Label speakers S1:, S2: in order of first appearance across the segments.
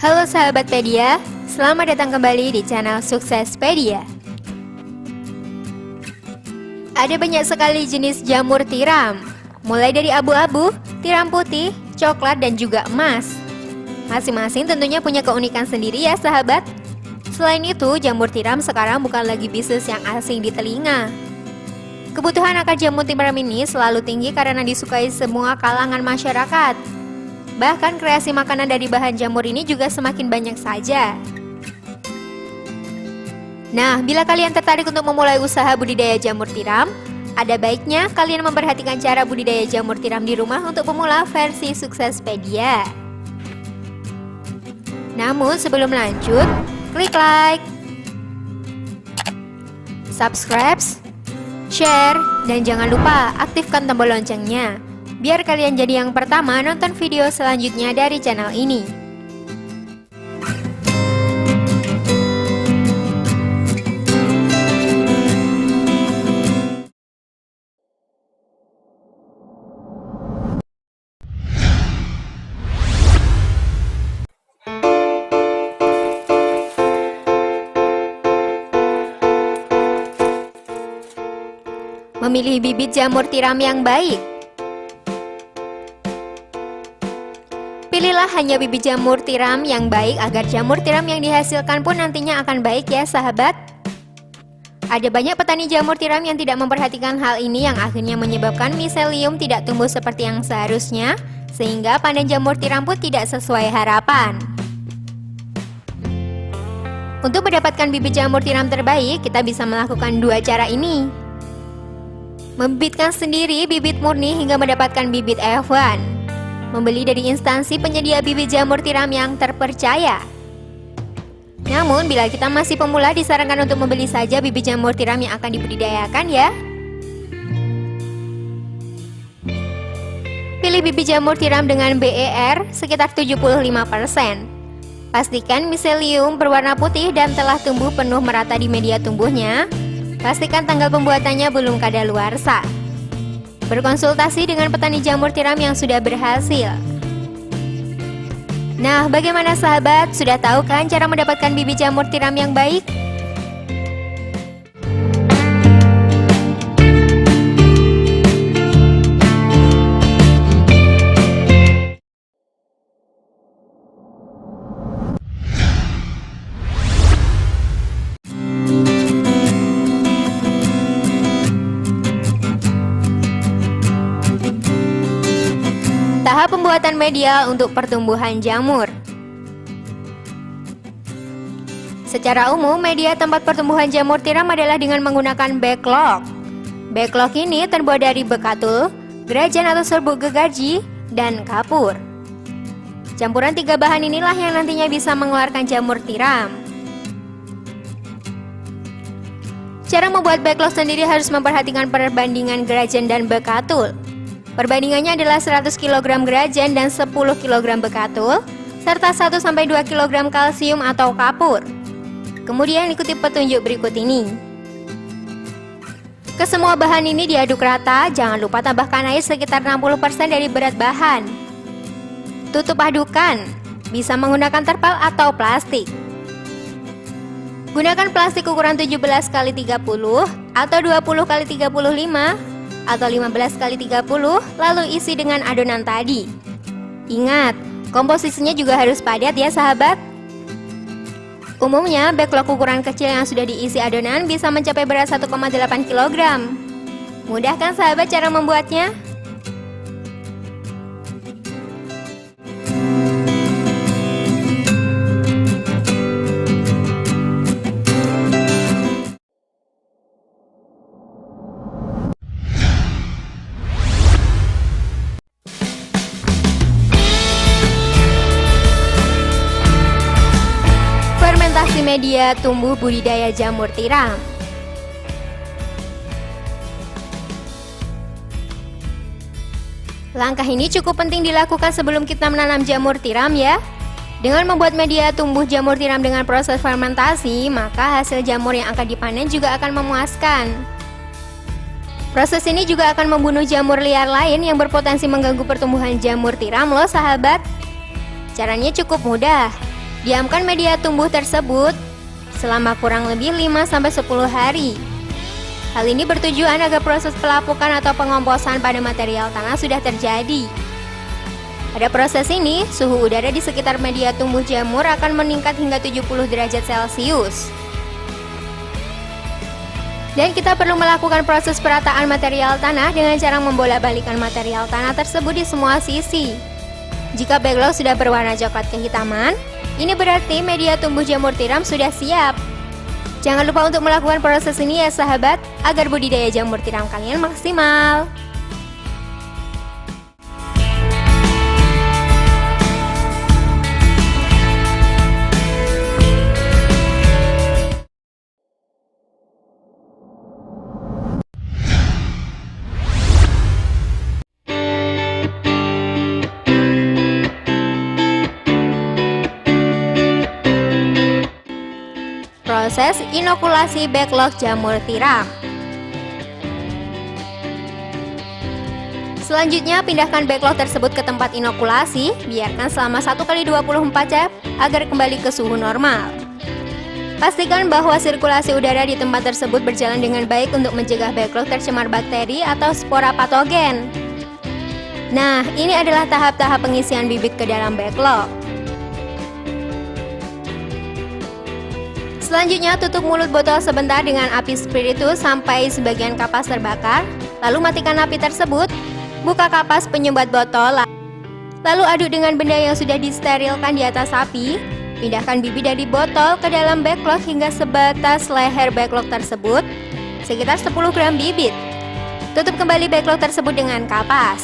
S1: Halo sahabat Pedia, selamat datang kembali di channel Suksespedia. Ada banyak sekali jenis jamur tiram, mulai dari abu-abu, tiram putih, coklat, dan juga emas. Masing-masing tentunya punya keunikan sendiri ya sahabat. Selain itu, jamur tiram sekarang bukan lagi bisnis yang asing di telinga. Kebutuhan akan jamur tiram ini selalu tinggi karena disukai semua kalangan masyarakat. Bahkan kreasi makanan dari bahan jamur ini juga semakin banyak saja. Nah, bila kalian tertarik untuk memulai usaha budidaya jamur tiram, ada baiknya kalian memperhatikan cara budidaya jamur tiram di rumah untuk pemula versi Suksespedia. Namun sebelum lanjut, klik like, subscribe, share, dan jangan lupa aktifkan tombol loncengnya biar kalian jadi yang pertama nonton video selanjutnya dari channel ini. Memilih bibit jamur tiram yang baik. Pilihlah hanya bibit jamur tiram yang baik agar jamur tiram yang dihasilkan pun nantinya akan baik ya sahabat. Ada banyak petani jamur tiram yang tidak memperhatikan hal ini yang akhirnya menyebabkan miselium tidak tumbuh seperti yang seharusnya, sehingga panen jamur tiram pun tidak sesuai harapan. Untuk mendapatkan bibit jamur tiram terbaik, kita bisa melakukan dua cara ini. Membibitkan sendiri bibit murni hingga mendapatkan bibit F1. Membeli dari instansi penyedia bibit jamur tiram yang terpercaya. Namun bila kita masih pemula, disarankan untuk membeli saja bibit jamur tiram yang akan dibudidayakan ya. Pilih bibit jamur tiram dengan BER sekitar 75%. Pastikan miselium berwarna putih dan telah tumbuh penuh merata di media tumbuhnya. Pastikan tanggal pembuatannya belum kadaluarsa. Berkonsultasi dengan petani jamur tiram yang sudah berhasil. Nah, bagaimana sahabat? Sudah tahu kan cara mendapatkan bibit jamur tiram yang baik? Tahap pembuatan media untuk pertumbuhan jamur. Secara umum, media tempat pertumbuhan jamur tiram adalah dengan menggunakan backlog. Backlog ini terbuat dari bekatul, grajen atau serbuk gergaji, dan kapur. Campuran tiga bahan inilah yang nantinya bisa mengeluarkan jamur tiram. Cara membuat backlog sendiri harus memperhatikan perbandingan grajen dan bekatul. Perbandingannya adalah 100 kg grajen dan 10 kg bekatul, serta 1-2 kg kalsium atau kapur. Kemudian ikuti petunjuk berikut ini. Kesemua bahan ini diaduk rata, jangan lupa tambahkan air sekitar 60% dari berat bahan. Tutup adukan, bisa menggunakan terpal atau plastik. Gunakan plastik ukuran 17 x 30 atau 20 x 35 atau 15 x 30, lalu isi dengan adonan tadi. Ingat, komposisinya juga harus padat ya sahabat. Umumnya, backlog ukuran kecil yang sudah diisi adonan bisa mencapai berat 1,8 kg. Mudah kan sahabat cara membuatnya? Media tumbuh budidaya jamur tiram. Langkah ini cukup penting dilakukan sebelum kita menanam jamur tiram ya. Dengan membuat media tumbuh jamur tiram dengan proses fermentasi, maka hasil jamur yang akan dipanen juga akan memuaskan. Proses ini juga akan membunuh jamur liar lain yang berpotensi mengganggu pertumbuhan jamur tiram loh sahabat. Caranya cukup mudah. Diamkan media tumbuh tersebut selama kurang lebih 5-10 hari. Hal ini bertujuan agar proses pelapukan atau pengomposan pada material tanah sudah terjadi. Pada proses ini, suhu udara di sekitar media tumbuh jamur akan meningkat hingga 70 derajat Celcius. Dan kita perlu melakukan proses perataan material tanah dengan cara membolak-balikan material tanah tersebut di semua sisi. Jika backlog sudah berwarna coklat kehitaman, ini berarti media tumbuh jamur tiram sudah siap. Jangan lupa untuk melakukan proses ini ya sahabat, agar budidaya jamur tiram kalian maksimal. Proses inokulasi backlog jamur tiram. Selanjutnya, pindahkan backlog tersebut ke tempat inokulasi, biarkan selama 1x24 jam agar kembali ke suhu normal. Pastikan bahwa sirkulasi udara di tempat tersebut berjalan dengan baik untuk mencegah backlog tercemar bakteri atau spora patogen. Nah, ini adalah tahap-tahap pengisian bibit ke dalam backlog. Selanjutnya, tutup mulut botol sebentar dengan api spiritus sampai sebagian kapas terbakar, lalu matikan api tersebut, buka kapas penyumbat botol, lalu aduk dengan benda yang sudah disterilkan di atas api, pindahkan bibit dari botol ke dalam backlog hingga sebatas leher backlog tersebut, sekitar 10 gram bibit. Tutup kembali backlog tersebut dengan kapas.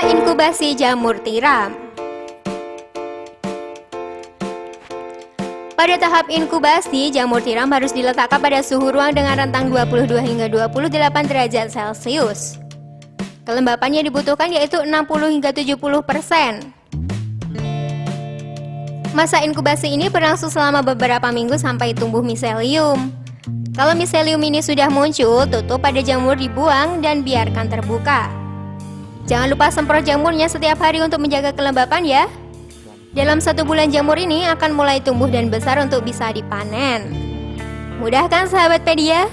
S1: Inkubasi jamur tiram. Pada tahap inkubasi, jamur tiram harus diletakkan pada suhu ruang dengan rentang 22 hingga 28 derajat Celcius. Kelembapan yang dibutuhkan yaitu 60 hingga 70%. Masa inkubasi ini berlangsung selama beberapa minggu sampai tumbuh miselium. Kalau miselium ini sudah muncul, tutup pada jamur, dibuang dan biarkan terbuka. Jangan lupa semprot jamurnya setiap hari untuk menjaga kelembapan ya. Dalam 1 bulan jamur ini akan mulai tumbuh dan besar untuk bisa dipanen. Mudah kan sahabat Pedia?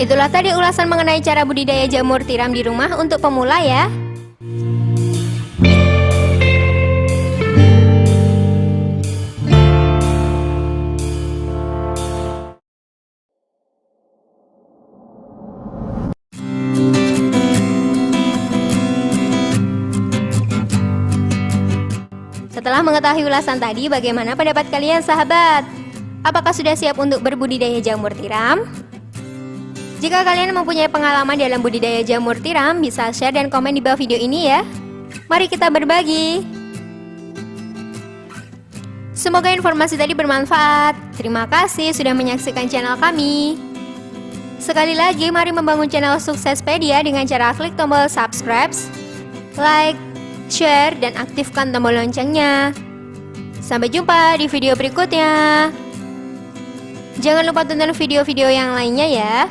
S1: Itulah tadi ulasan mengenai cara budidaya jamur tiram di rumah untuk pemula ya. Setelah mengetahui ulasan tadi, bagaimana pendapat kalian sahabat? Apakah sudah siap untuk berbudidaya jamur tiram? Jika kalian mempunyai pengalaman dalam budidaya jamur tiram, bisa share dan komen di bawah video ini ya. Mari kita berbagi. Semoga informasi tadi bermanfaat. Terima kasih sudah menyaksikan channel kami. Sekali lagi, mari membangun channel Suksespedia dengan cara klik tombol subscribe, like, share, dan aktifkan tombol loncengnya. Sampai jumpa di video berikutnya. Jangan lupa tonton video-video yang lainnya ya.